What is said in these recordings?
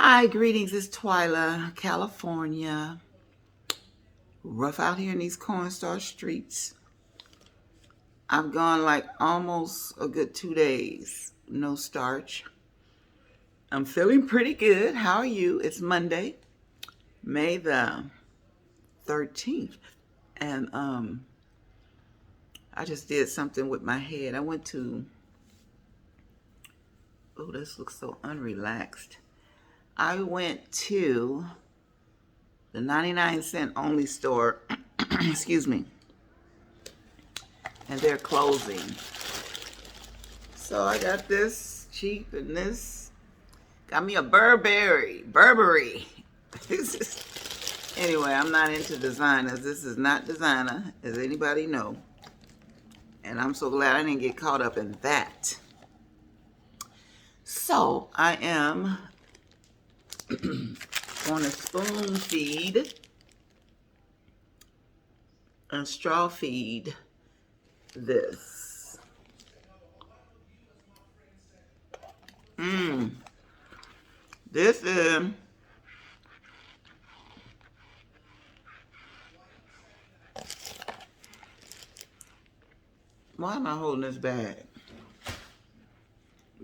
Hi, greetings. It's Twyla, California. Rough out here in these cornstarch streets. I've gone like almost a good 2 days. No starch. I'm feeling pretty good. How are you? It's Monday, May the 13th. And I just did something with my head. I went to, oh, this looks so unrelaxed. I went to the 99-cent only store, excuse me, and they're closing. So I got this cheap and this. Got me a Burberry. Anyway, I'm not into designers. This is not designer, as anybody know. And I'm so glad I didn't get caught up in that. So I am on a spoon feed and straw feed this. This is why am I holding this bag?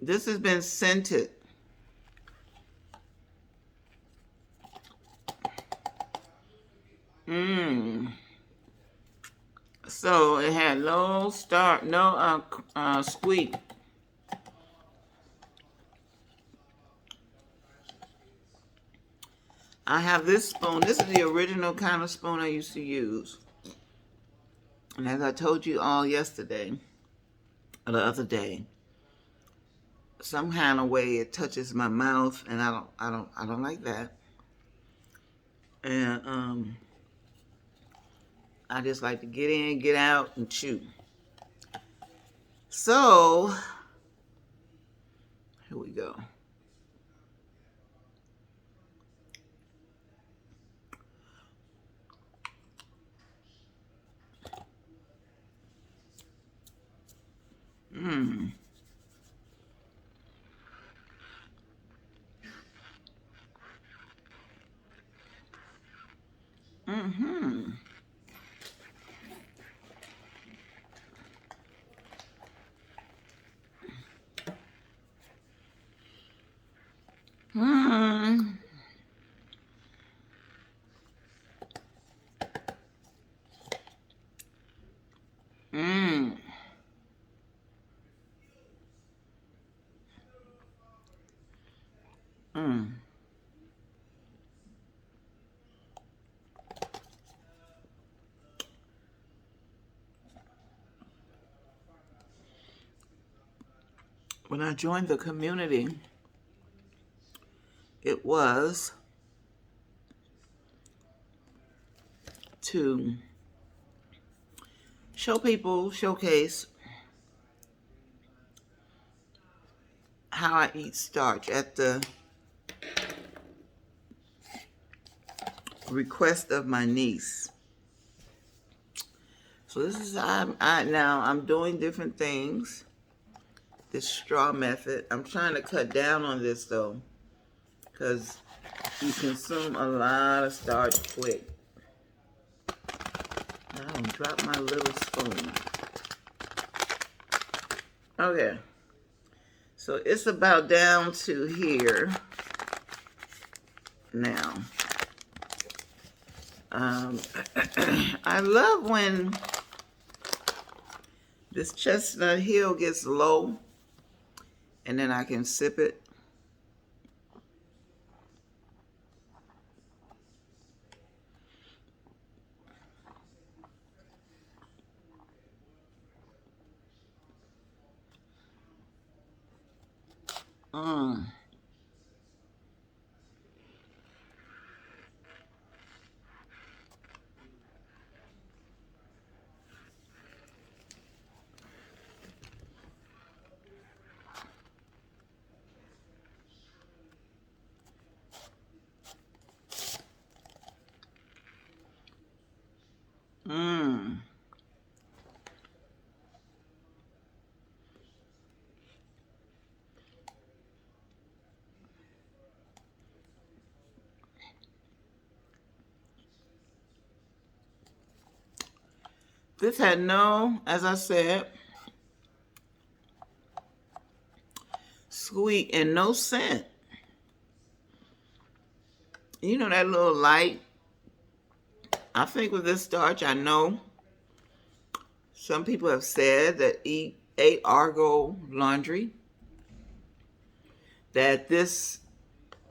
This has been scented. So it had no squeak. I have this spoon. This is the original kind of spoon I used to use. And as I told you all yesterday, or the other day, some kind of way it touches my mouth, and I don't like that. And I just like to get in, get out, and chew. So here we go. When I joined the community, it was to showcase how I eat starch at the request of my niece. So this is now I'm doing different things. This straw method. I'm trying to cut down on this though, because you consume a lot of starch quick. I don't drop my little spoon. Okay. So it's about down to here now. I love when this chestnut hill gets low and then I can sip it. This had no, as I said, sweet and no scent. You know that little light? I think with this starch, I know some people have said that ate Argo laundry, that this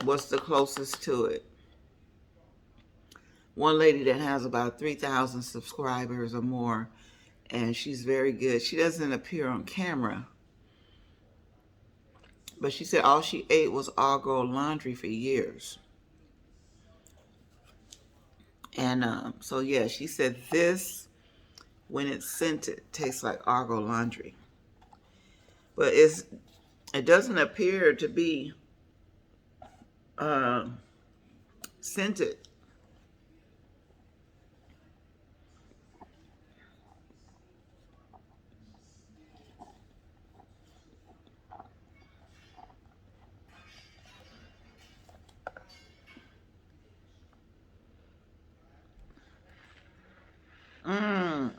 was the closest to it. One lady that has about 3,000 subscribers or more, and she's very good. She doesn't appear on camera, but she said all she ate was Argo laundry for years. And so, yeah, she said this, when it's scented, tastes like Argo laundry. But it doesn't appear to be scented. Mmm.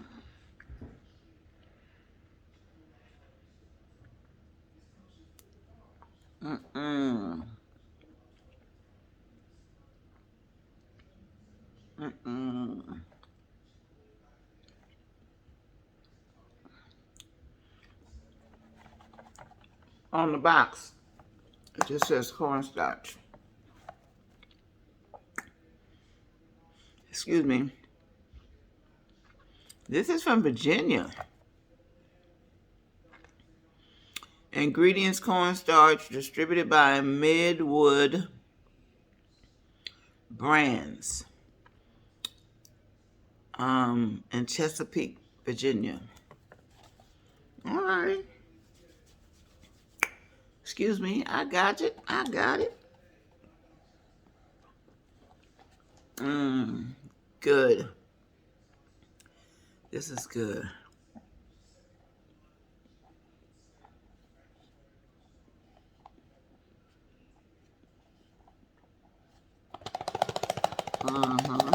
Mm-mm. Mm-mm. On the box, it just says cornstarch. Excuse me. This is from Virginia. Ingredients: cornstarch, distributed by Midwood Brands, in Chesapeake, Virginia. All right. Excuse me. I got it. I got it. Good. This is good. Uh-huh.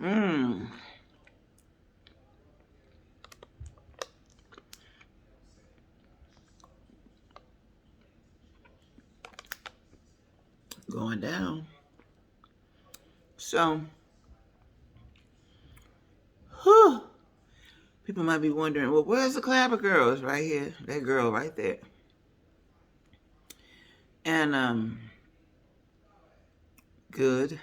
Mmm. Going down. So, whew, people might be wondering, well, where's the Clapper girls? Right here. That girl right there. And, good.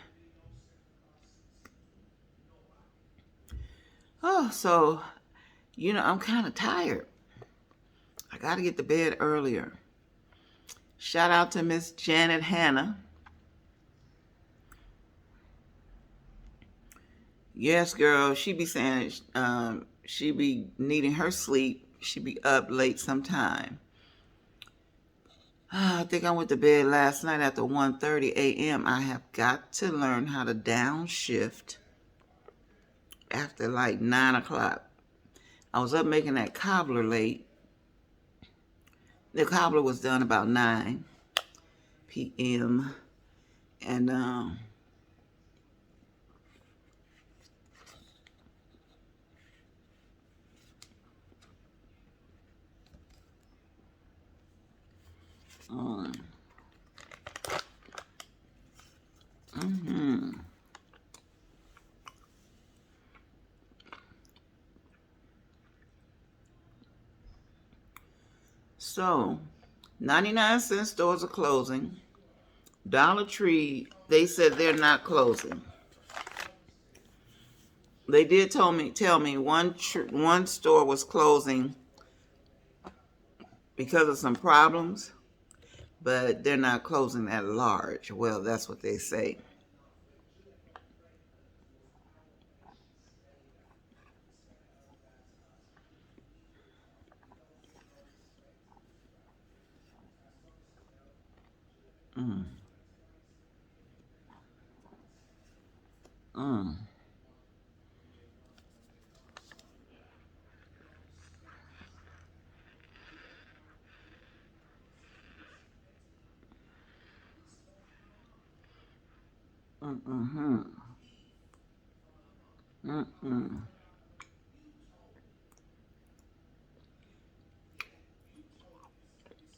Oh, so, I'm kind of tired. I got to get to bed earlier. Shout out to Miss Janet Hannah. Yes, girl, she be saying she be needing her sleep. She be up late sometime. I think I went to bed last night after 1:30 a.m. I have got to learn how to downshift after like 9 o'clock. I was up making that cobbler late. The cobbler was done about 9 p.m. And so 99-cent stores are closing. Dollar Tree, they said they're not closing. They did tell me one store was closing because of some problems, but they're not closing that large. Well, that's what they say. Mm-hmm. Mm-mm.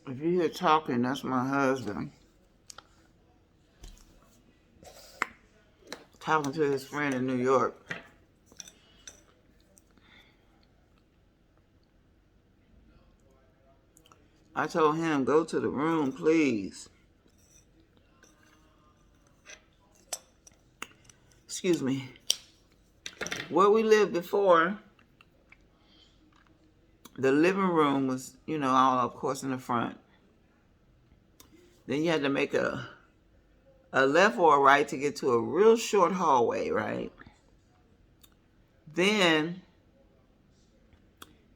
If you hear talking, that's my husband talking to his friend in New York. I told him, go to the room, please. Excuse me. Where we lived before, the living room was, all of course in the front. Then you had to make a left or a right to get to a real short hallway, right? Then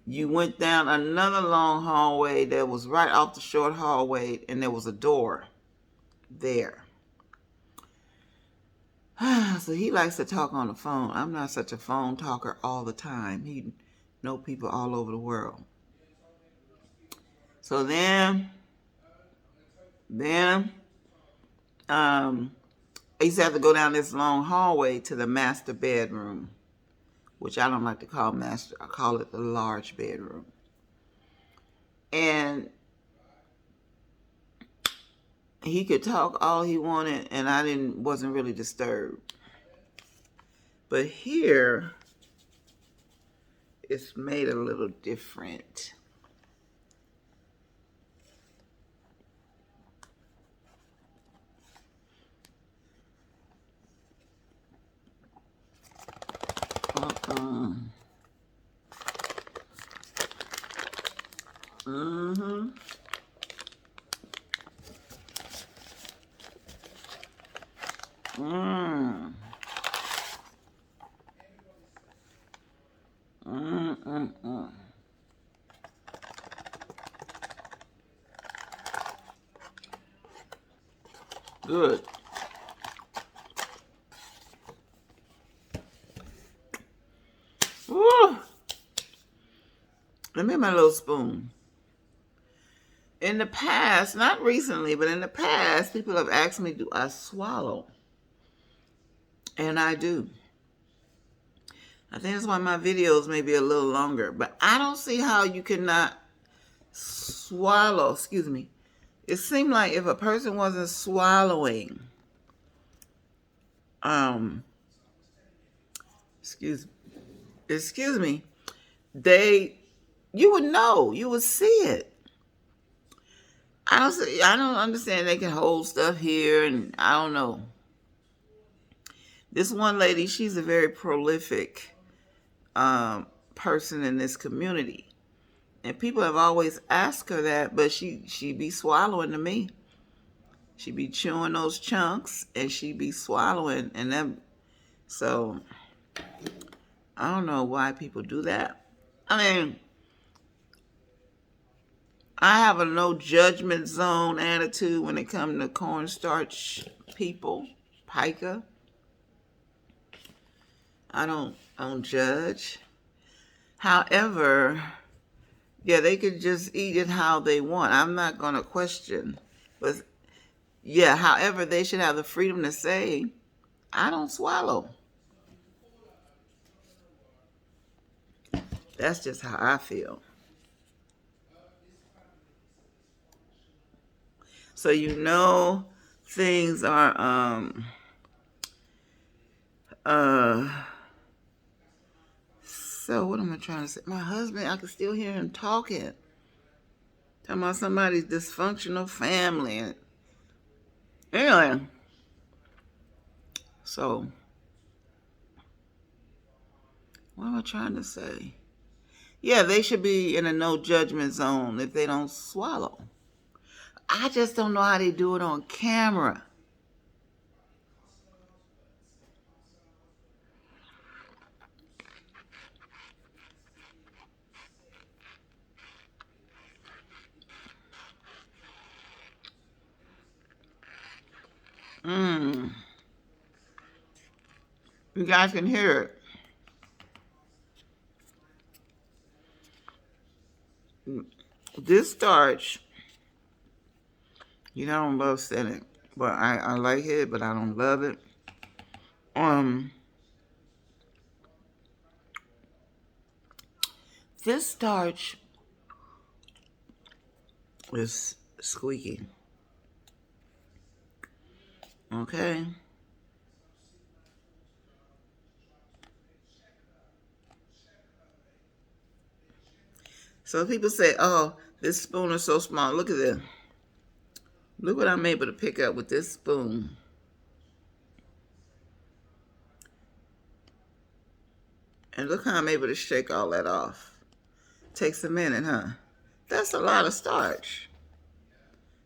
you went down another long hallway that was right off the short hallway, and there was a door there. So he likes to talk on the phone. I'm not such a phone talker all the time. He know people all over the world. So then I used to have to go down this long hallway to the master bedroom, which I don't like to call master. I call it the large bedroom. And he could talk all he wanted, and I wasn't really disturbed. But here, it's made a little different. Mm-hmm. Mm. Mm-mm-mm. Good. Woo. Let me have my little spoon. In the past, not recently, but in the past, people have asked me, do I swallow? And I do. I think that's why my videos may be a little longer. But I don't see how you cannot swallow. Excuse me. It seemed like if a person wasn't swallowing, excuse me, you would know. You would see it. I don't understand they can hold stuff here, and I don't know. This one lady, she's a very prolific person in this community. And people have always asked her that, but she be swallowing to me. She be chewing those chunks, and she be swallowing, and then so I don't know why people do that. I mean, I have a no judgment zone attitude when it comes to cornstarch people, pica. I don't judge. However, yeah, they could just eat it how they want. I'm not going to question. But yeah, however, they should have the freedom to say, I don't swallow. That's just how I feel. So things are so what am I trying to say? My husband, I can still hear him talking. Talking about somebody's dysfunctional family. Anyway, so what am I trying to say? Yeah, they should be in a no judgment zone if they don't swallow. I just don't know how they do it on camera. You guys can hear it. This starch, I don't love Senate, but I like it, but I don't love it. Um, this starch is squeaky. Okay. So people say, "Oh, this spoon is so small. Look at this. Look what I'm able to pick up with this spoon." And look how I'm able to shake all that off. Takes a minute, huh? That's a lot of starch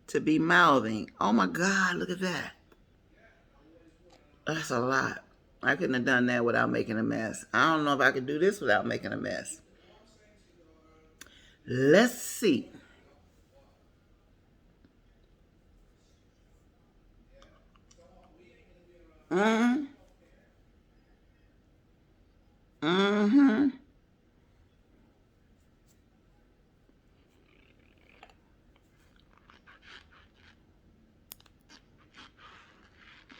to be mouthing. Oh my God, look at that. That's a lot. I couldn't have done that without making a mess. I don't know if I could do this without making a mess. Let's see. Mm-hmm. Mm-hmm.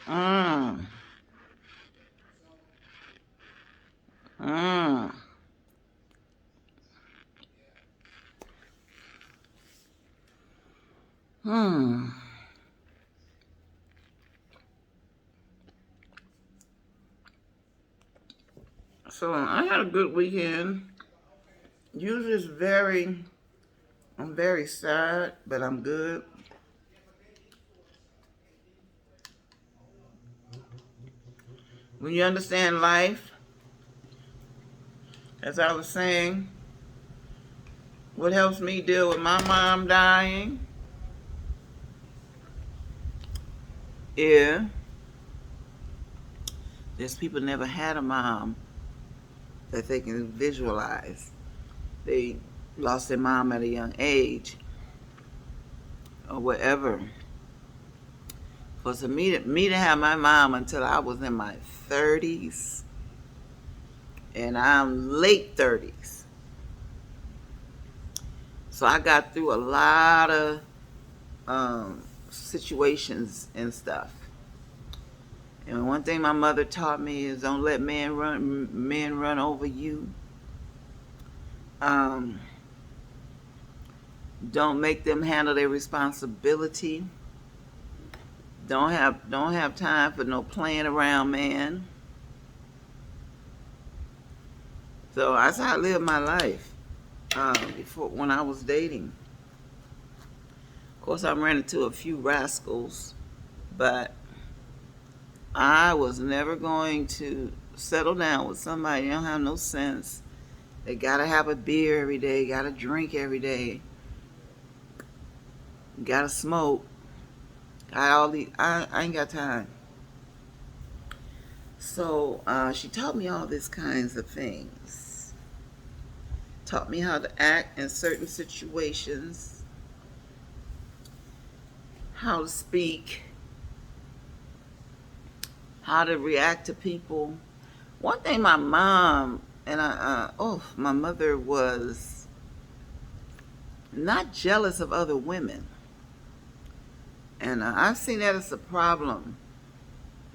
Mm. Mm. Hmm. So I had a good weekend. Usually I'm very sad, but I'm good. When you understand life, as I was saying, what helps me deal with my mom dying is there's people never had a mom that they can visualize. They lost their mom at a young age or whatever. For me to have my mom until I was in my 30s, and I'm late 30s. So I got through a lot of situations and stuff. And one thing my mother taught me is don't let men run over you. Um, don't make them handle their responsibility. Don't have time for no playing around, man. So that's how I lived my life before when I was dating. Of course, I ran into a few rascals, but I was never going to settle down with somebody that don't have no sense. They gotta have a beer every day, gotta drink every day, gotta smoke. I ain't got time. So she taught me all these kinds of things. Taught me how to act in certain situations, how to speak, how to react to people. One thing my mom and my mother was not jealous of other women. And I've seen that as a problem.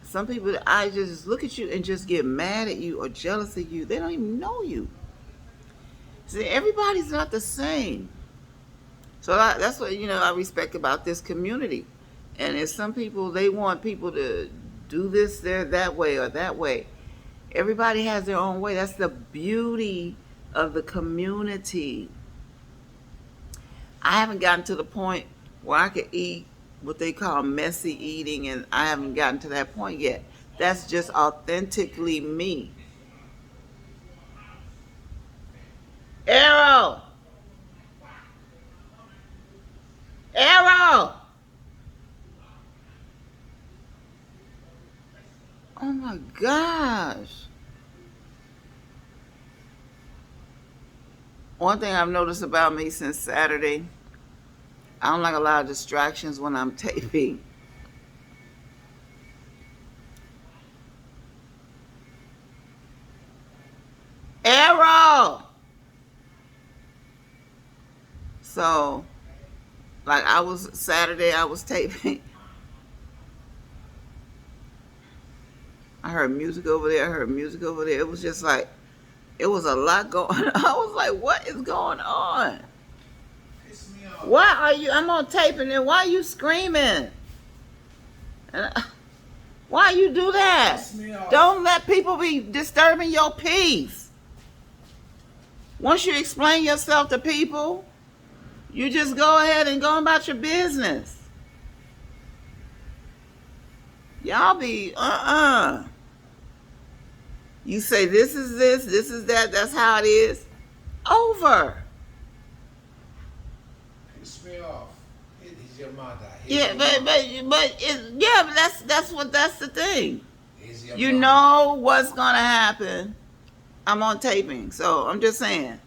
Some people, I just look at you and just get mad at you or jealous of you. They don't even know you. See, everybody's not the same. So that's what I respect about this community. And if some people they want people to do this, there, that way, or that way. Everybody has their own way. That's the beauty of the community. I haven't gotten to the point where I could eat what they call messy eating, and I haven't gotten to that point yet. That's just authentically me. Arrow! Arrow! Oh my gosh. One thing I've noticed about me since Saturday, I don't like a lot of distractions when I'm taping. Arrow! So, like Saturday I was taping. I heard music over there. I heard music over there. It was just like, it was a lot going on. I was like, what is going on? Why are you, I'm on tape and then why are you screaming? Why you do that? Don't let people be disturbing your peace. Once you explain yourself to people, you just go ahead and go about your business. Y'all be, You say this is that, that's how it is. Over. Piss me off. It is your mother. Yeah, but that's the thing. You Mother. know what's gonna happen. I'm on taping, so I'm just saying.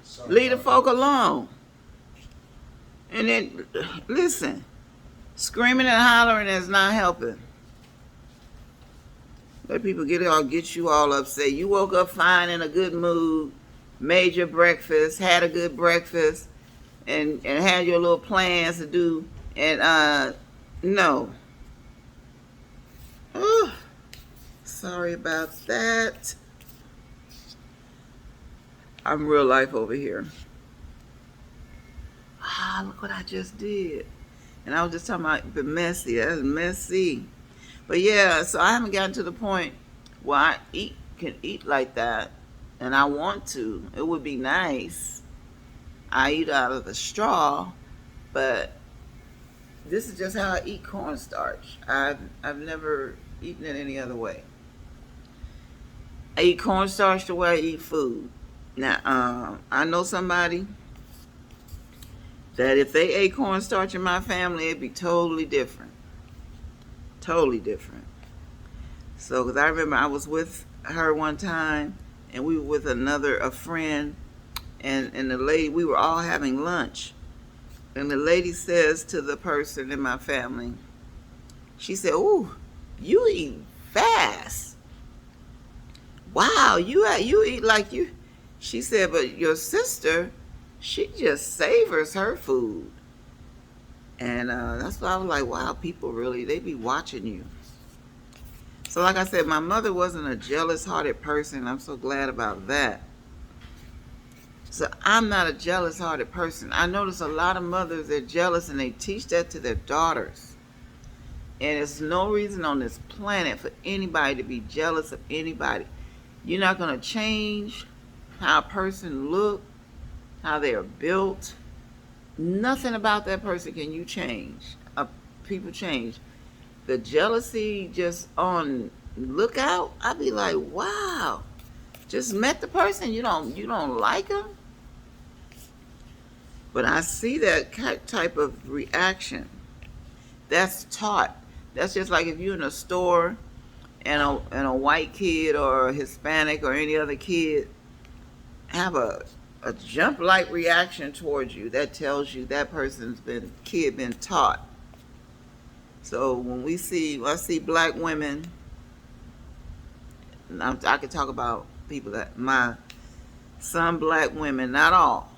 Sorry, Leave the folk alone. And then listen, screaming and hollering is not helping. Let people get you all upset. You woke up fine, in a good mood, made your breakfast, had a good breakfast, and had your little plans to do, and no. Oh, sorry about that. I'm real life over here. Ah, look what I just did. And I was just talking about the messy. That's messy. But yeah, so I haven't gotten to the point where I can eat like that. And I want to. It would be nice. I eat out of the straw, but this is just how I eat cornstarch. I've never eaten it any other way. I eat cornstarch the way I eat food. Now, I know somebody that if they ate cornstarch in my family, it'd be totally different. Totally different. So, because I remember I was with her one time, and we were with a friend, and the lady, we were all having lunch. And the lady says to the person in my family, she said, "Ooh, you eat fast. Wow, you eat like you." She said, "But your sister, she just savors her food." And that's why I was like, wow, people really, they be watching you. So like I said, my mother wasn't a jealous-hearted person. I'm so glad about that. So I'm not a jealous-hearted person. I notice a lot of mothers, they're jealous and they teach that to their daughters. And there's no reason on this planet for anybody to be jealous of anybody. You're not going to change how a person looks, how they are built. Nothing about that person can you change. People change. The jealousy just on lookout, I'd be like, wow. Just met the person, you don't like them? But I see that type of reaction. That's taught. That's just like if you're in a store and a white kid or a Hispanic or any other kid have a jump-like reaction towards you. That tells you that person's been taught. So when I see black women, I could talk about people that some black women, not all,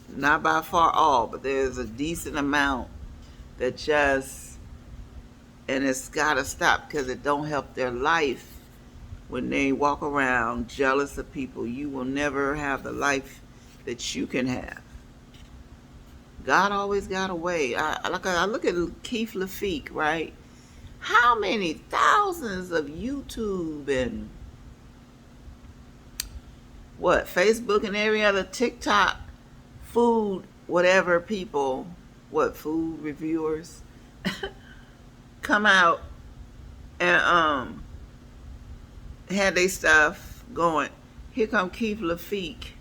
not by far all, but there's a decent amount that just, and it's gotta stop because it don't help their life when they walk around jealous of people. You will never have the life that you can have. God always got a way. I look at Keith Lafitte, right? How many thousands of YouTube and Facebook and every other TikTok food, whatever people, food reviewers come out and had their stuff going. Here come Keith Lafitte.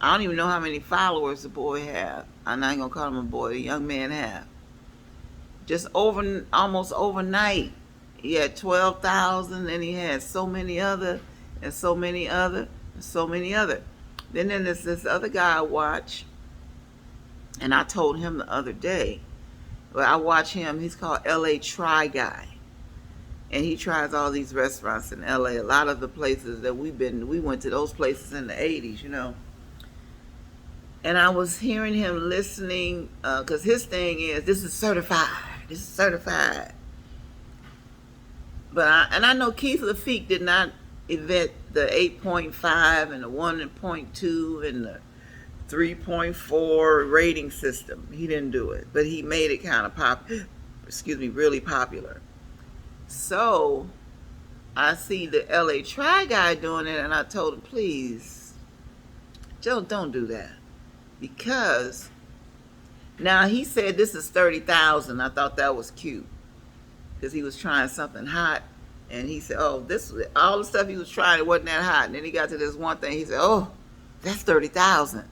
I don't even know how many followers the boy have. I'm not gonna call him a boy. The young man have. Just almost overnight, he had 12,000, and he had so many other, and so many other, and so many other. Then there's this other guy I watch, and I told him the other day. But I watch him. He's called LA Try Guy. And he tries all these restaurants in LA. A lot of the places that we went to those places in the 80s, And I was hearing him listening, because his thing is, this is certified. This is certified. But I know Keith Lafitte did not invent the 8.5 and the 1.2 and the 3.4 rating system. He didn't do it, but he made it kind of really popular. So I see the LA Try guy doing it, and I told him, please, Joe, don't do that. Because now he said this is 30,000. I thought that was cute because he was trying something hot, and he said, oh, this all the stuff he was trying, it wasn't that hot. And then he got to this one thing, he said, oh, that's 30,000.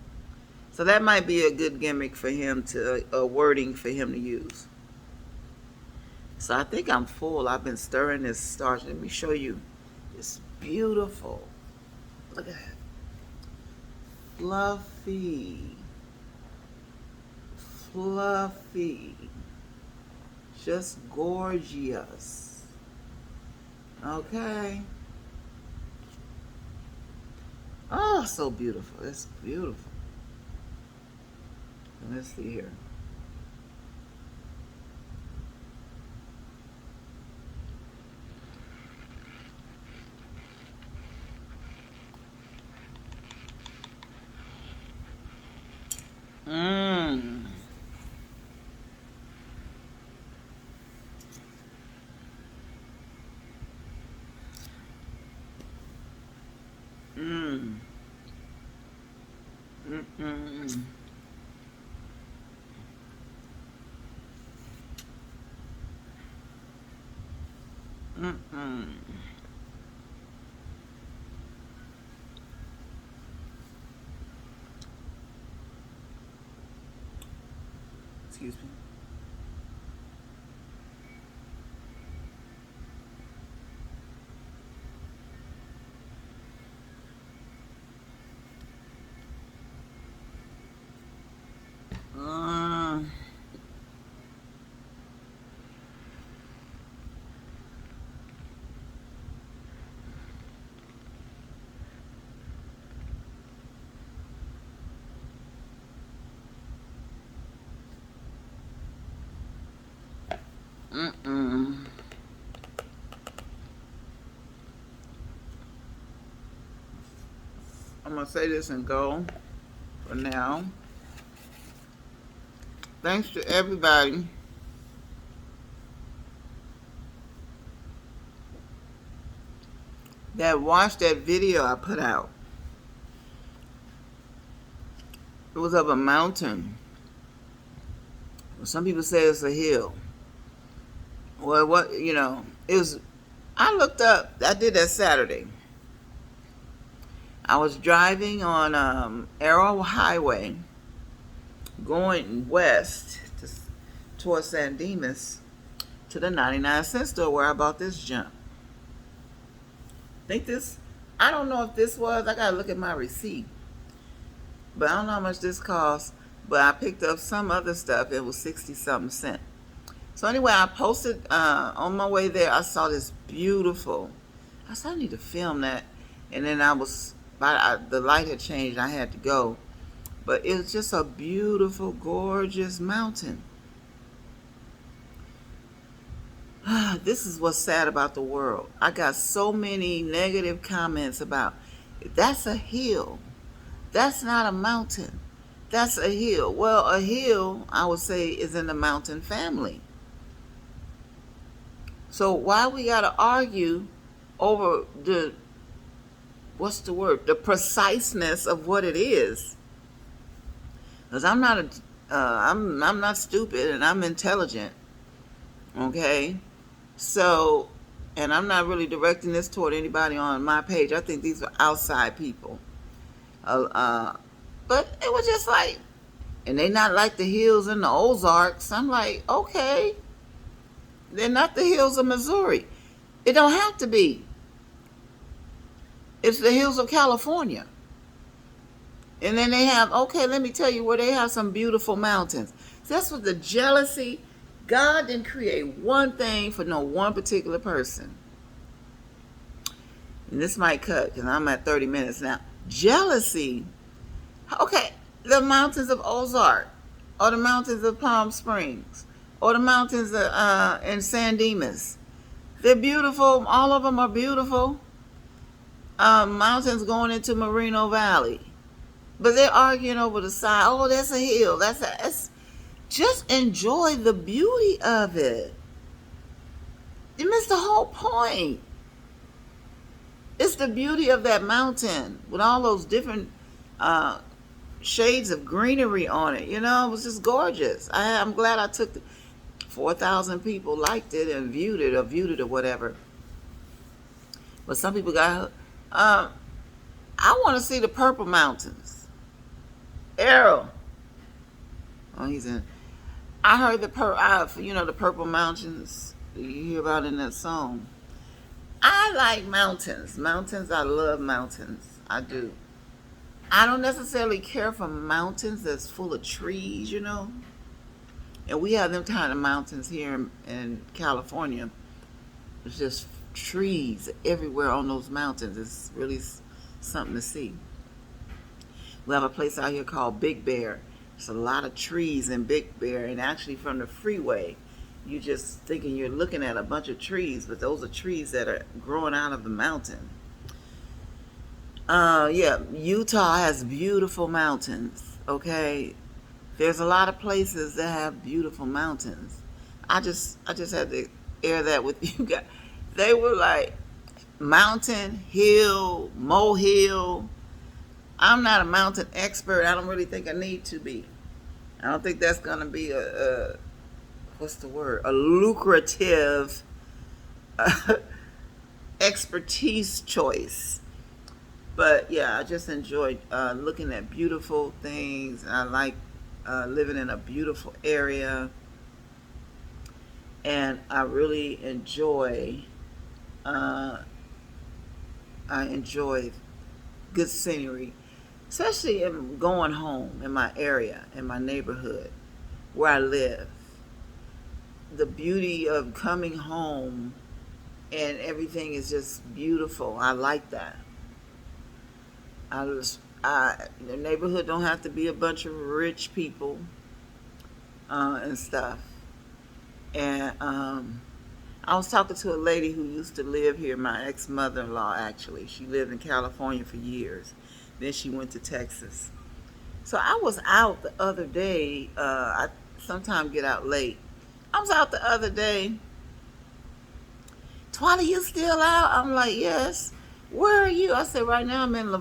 So that might be a good gimmick for him to, a wording for him to use. So I think I'm full. I've been stirring this starch. Let me show you. It's beautiful. Look at that. Fluffy. Fluffy. Just gorgeous. Okay. Oh, so beautiful. It's beautiful. Let's see here. Mmm. Mmm. Mm-mm. Mm-mm. Excuse me. Mm. Mm-mm. I'm gonna say this and go for now. Thanks to everybody that watched that video I put out. It was of a mountain. Some people say it's a hill. Well, what, it was, I looked up, I did that Saturday. I was driving on Arrow Highway going west towards San Dimas to the 99-cent store where I bought this junk. I don't know if this was, I gotta look at my receipt. But I don't know how much this cost. But I picked up some other stuff. It was 60-something cents. So anyway, I posted on my way there. I saw this beautiful. I said I need to film that, and then the light had changed. I had to go, but it was just a beautiful, gorgeous mountain. This is what's sad about the world. I got so many negative comments about that's a hill. That's not a mountain. That's a hill. Well, a hill, I would say, is in the mountain family. So why we got to argue over the preciseness of what it is? Because I'm not stupid, and I'm intelligent. Okay? So, and I'm not really directing this toward anybody on my page. I think these are outside people. But it was just like, and they not like the hills in the Ozarks. I'm like, okay, they're not the hills of Missouri. It don't have to be. It's the hills of California. And then they have, okay, let me tell you where they have some beautiful mountains. So that's what the jealousy, God didn't create one thing for no one particular person. And this might cut because I'm at 30 minutes now. Jealousy. Okay, the mountains of Ozark, or the mountains of Palm Springs, or the mountains in San Dimas. They're beautiful. All of them are beautiful. Mountains going into Moreno Valley. But they're arguing over the side. Oh, that's a hill. That's just enjoy the beauty of it. You missed the whole point. It's the beauty of that mountain with all those different uh, shades of greenery on it. It was just gorgeous. I'm glad I took 4,000 people liked it and viewed it or whatever. But some people got. I want to see the Purple Mountains. Arrow. Oh, he's in. I heard the Purple Mountains you hear about in that song. I like mountains. Mountains, I love mountains. I do. I don't necessarily care for mountains that's full of trees. And we have them kind of mountains here in California. It's just trees everywhere on those mountains. It's really something to see. We have a place out here called Big Bear. There's a lot of trees in Big Bear, and actually from the freeway, you just thinking you're looking at a bunch of trees, but those are trees that are growing out of the mountain. Yeah, Utah has beautiful mountains. Okay, there's a lot of places that have beautiful mountains. I just had to air that with you guys. They were like mountain, hill, molehill. I'm not a mountain expert. I don't really think I need to be. I don't think that's gonna be a what's the word? A lucrative expertise choice. But yeah, I just enjoyed looking at beautiful things. I like living in a beautiful area, and I really enjoy. I enjoy good scenery, especially in going home in my area, in my neighborhood where I live. The beauty of coming home and everything is just beautiful. I like that. The neighborhood don't have to be a bunch of rich people and stuff. And I was talking to a lady who used to live here, my ex-mother-in-law actually. She lived in California for years. Then she went to Texas. So I was out the other day. I sometimes get out late. I was out the other day. Twyla, you still out? I'm like, yes. Where are you? I said, right now I'm in